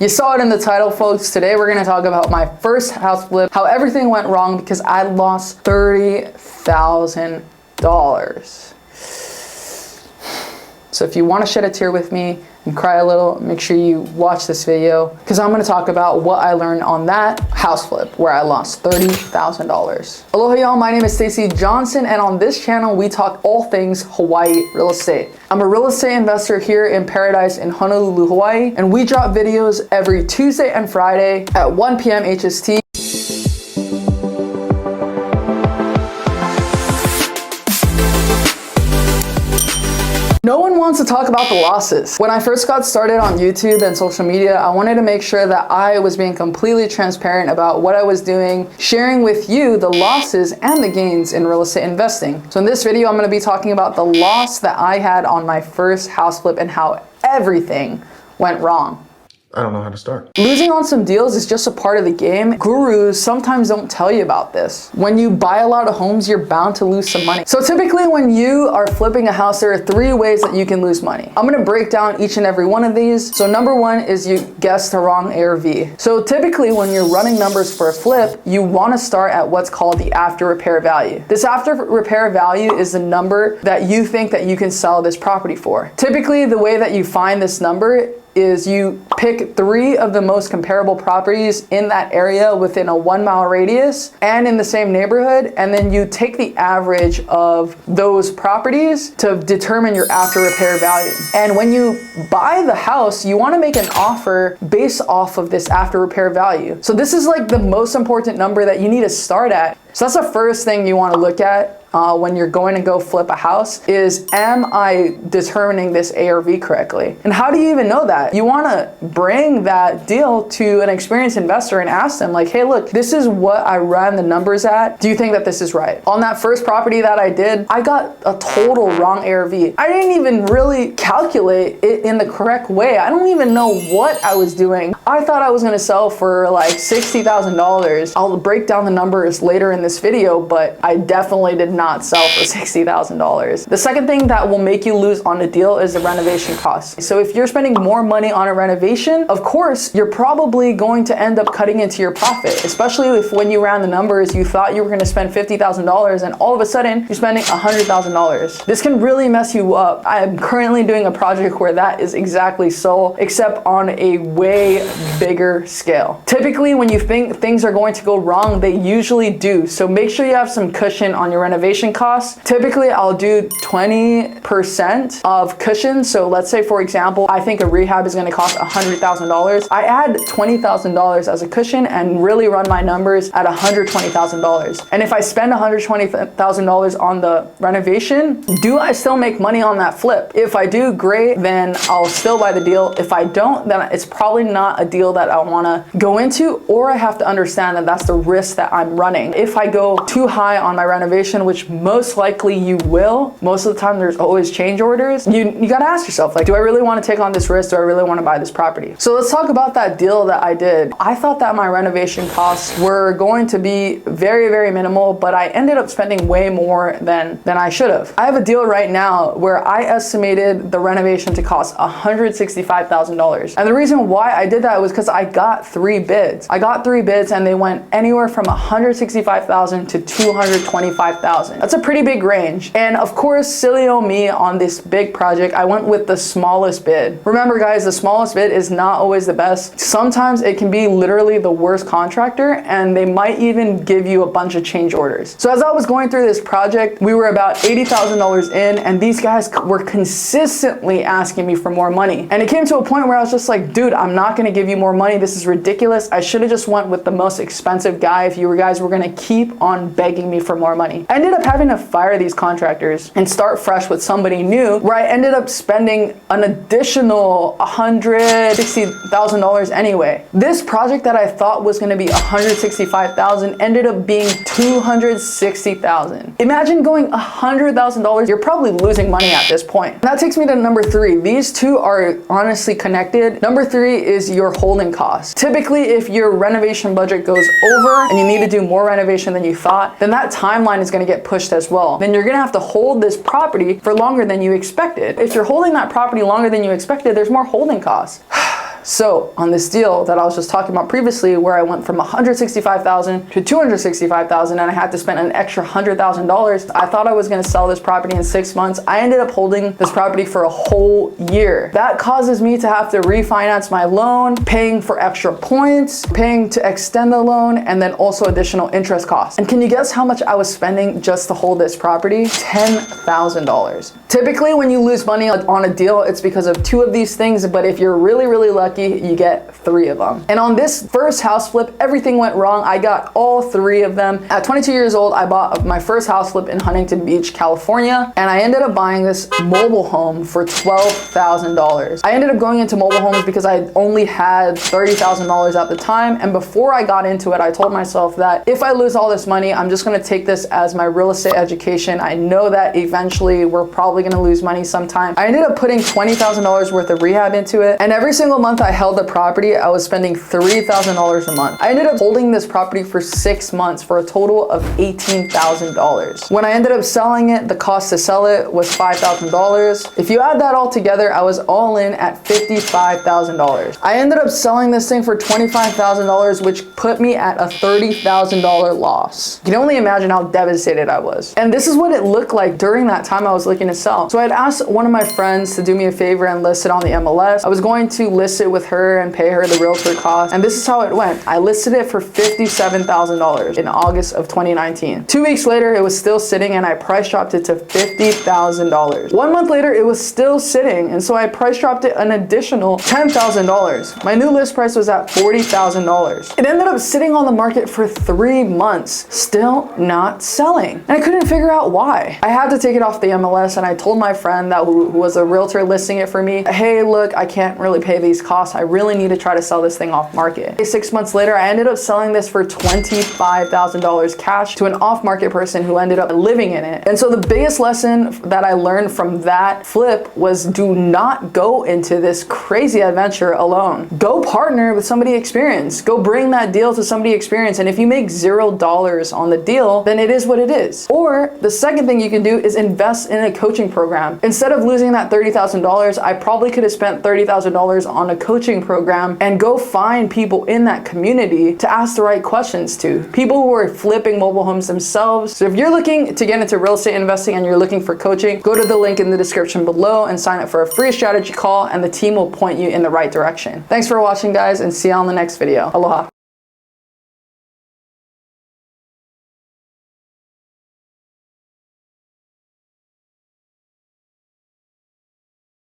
You saw it in the title, folks. Today we're gonna talk about my first house flip, how everything went wrong because I lost $30,000. So if you want to shed a tear with me and cry a little, make sure you watch this video because I'm going to talk about what I learned on that house flip where I lost $30,000. Aloha y'all, my name is Stacey Johnson and on this channel we talk all things Hawaii real estate. I'm a real estate investor here in Paradise in Honolulu, Hawaii, and we drop videos every Tuesday and Friday at 1 p.m. HST. No one wants to talk about the losses. When I first got started on YouTube and social media, I wanted to make sure that I was being completely transparent about what I was doing, sharing with you the losses and the gains in real estate investing. So in this video, I'm going to be talking about the loss that I had on my first house flip and how everything went wrong. I don't know how to start. Losing on some deals is just a part of the game. Gurus sometimes don't tell you about this. When you buy a lot of homes, you're bound to lose some money. So typically when you are flipping a house, there are 3 ways that you can lose money. I'm gonna break down each and every one of these. So number 1 is you guessed the wrong ARV. So typically when you're running numbers for a flip, you wanna start at what's called the after repair value. This after repair value is the number that you think that you can sell this property for. Typically the way that you find this number is you pick 3 of the most comparable properties in that area within a 1-mile radius and in the same neighborhood, and then you take the average of those properties to determine your after repair value. And when you buy the house, you want to make an offer based off of this after repair value. So this is like the most important number that you need to start at. So that's the first thing you want to look at when you're going to go flip a house is, am I determining this ARV correctly? And how do you even know that? You want to bring that deal to an experienced investor and ask them like, hey, look, this is what I ran the numbers at. Do you think that this is right? On that first property that I did, I got a total wrong ARV. I didn't even really calculate it in the correct way. I don't even know what I was doing. I thought I was going to sell for like $60,000. I'll break down the numbers later in this video, but I definitely did not sell for $60,000. The second thing that will make you lose on a deal is the renovation cost. So if you're spending more money on a renovation, of course, you're probably going to end up cutting into your profit, especially if when you ran the numbers, you thought you were going to spend $50,000 and all of a sudden you're spending $100,000. This can really mess you up. I'm currently doing a project where that is exactly so, except on a way bigger scale. Typically, when you think things are going to go wrong, they usually do. So make sure you have some cushion on your renovation costs. Typically, I'll do 20% of cushion. So let's say, for example, I think a rehab is going to cost $100,000. I add $20,000 as a cushion and really run my numbers at $120,000. And if I spend $120,000 on the renovation, do I still make money on that flip? If I do, great, then I'll still buy the deal. If I don't, then it's probably not a deal that I want to go into, or I have to understand that that's the risk that I'm running. If I go too high on my renovation, which most likely you will, most of the time there's always change orders, you got to ask yourself, like, do I really want to take on this risk? Do I really want to buy this property? So let's talk about that deal that I did. I thought that my renovation costs were going to be very, very minimal, but I ended up spending way more than I should have. I have a deal right now where I estimated the renovation to cost $165,000. And the reason why I did that was because I got 3 bids. I got 3 bids and they went anywhere from $165,000 to $225,000. That's a pretty big range. And of course, silly old me on this big project, I went with the smallest bid. Remember guys, the smallest bid is not always the best. Sometimes it can be literally the worst contractor and they might even give you a bunch of change orders. So as I was going through this project, we were about $80,000 in and these guys were consistently asking me for more money. And it came to a point where I was just like, dude, I'm not gonna give you more money. This is ridiculous. I should have just went with the most expensive guy if you guys were gonna keep on begging me for more money. I ended up having to fire these contractors and start fresh with somebody new, where I ended up spending an additional $160,000 anyway. This project that I thought was going to be $165,000 ended up being $260,000. Imagine going $100,000. You're probably losing money at this point. And that takes me to number 3. These two are honestly connected. Number 3 is your holding costs. Typically, if your renovation budget goes over and you need to do more renovation than you thought, then that timeline is going to get pushed as well. Then you're going to have to hold this property for longer than you expected. If you're holding that property longer than you expected, there's more holding costs. So on this deal that I was just talking about previously, where I went from $165,000 to $265,000 and I had to spend an extra $100,000, I thought I was gonna sell this property in 6 months. I ended up holding this property for a whole year. That causes me to have to refinance my loan, paying for extra points, paying to extend the loan, and then also additional interest costs. And can you guess how much I was spending just to hold this property? $10,000. Typically, when you lose money on a deal, it's because of 2 of these things, but if you're really, really lucky, you get 3 of them. And on this first house flip, everything went wrong. I got all 3 of them. At 22 years old, I bought my first house flip in Huntington Beach, California, and I ended up buying this mobile home for $12,000. I ended up going into mobile homes because I only had $30,000 at the time, and before I got into it, I told myself that if I lose all this money, I'm just gonna take this as my real estate education. I know that eventually we're probably gonna lose money sometime. I ended up putting $20,000 worth of rehab into it, and every single month I held the property, I was spending $3,000 a month. I ended up holding this property for 6 months for a total of $18,000. When I ended up selling it, the cost to sell it was $5,000. If you add that all together, I was all in at $55,000. I ended up selling this thing for $25,000, which put me at a $30,000 loss. You can only imagine how devastated I was. And this is what it looked like during that time I was looking to sell. So I'd asked one of my friends to do me a favor and list it on the MLS. I was going to list it with her and pay her the realtor cost. And this is how it went. I listed it for $57,000 in August of 2019. 2 weeks later, it was still sitting and I price dropped it to $50,000. 1 month later, it was still sitting. And so I price dropped it an additional $10,000. My new list price was at $40,000. It ended up sitting on the market for 3 months, still not selling. And I couldn't figure out why. I had to take it off the MLS and I told my friend that who was a realtor listing it for me, hey, look, I can't really pay these costs. I really need to try to sell this thing off market. 6 months later, I ended up selling this for $25,000 cash to an off-market person who ended up living in it. And so the biggest lesson that I learned from that flip was do not go into this crazy adventure alone. Go partner with somebody experienced. Go bring that deal to somebody experienced. And if you make $0 on the deal, then it is what it is. Or the second thing you can do is invest in a coaching program. Instead of losing that $30,000, I probably could have spent $30,000 on a coaching program and go find people in that community to ask the right questions to. People who are flipping mobile homes themselves. So if you're looking to get into real estate investing and you're looking for coaching, go to the link in the description below and sign up for a free strategy call, and the team will point you in the right direction. Thanks for watching, guys, and see you on the next video. Aloha.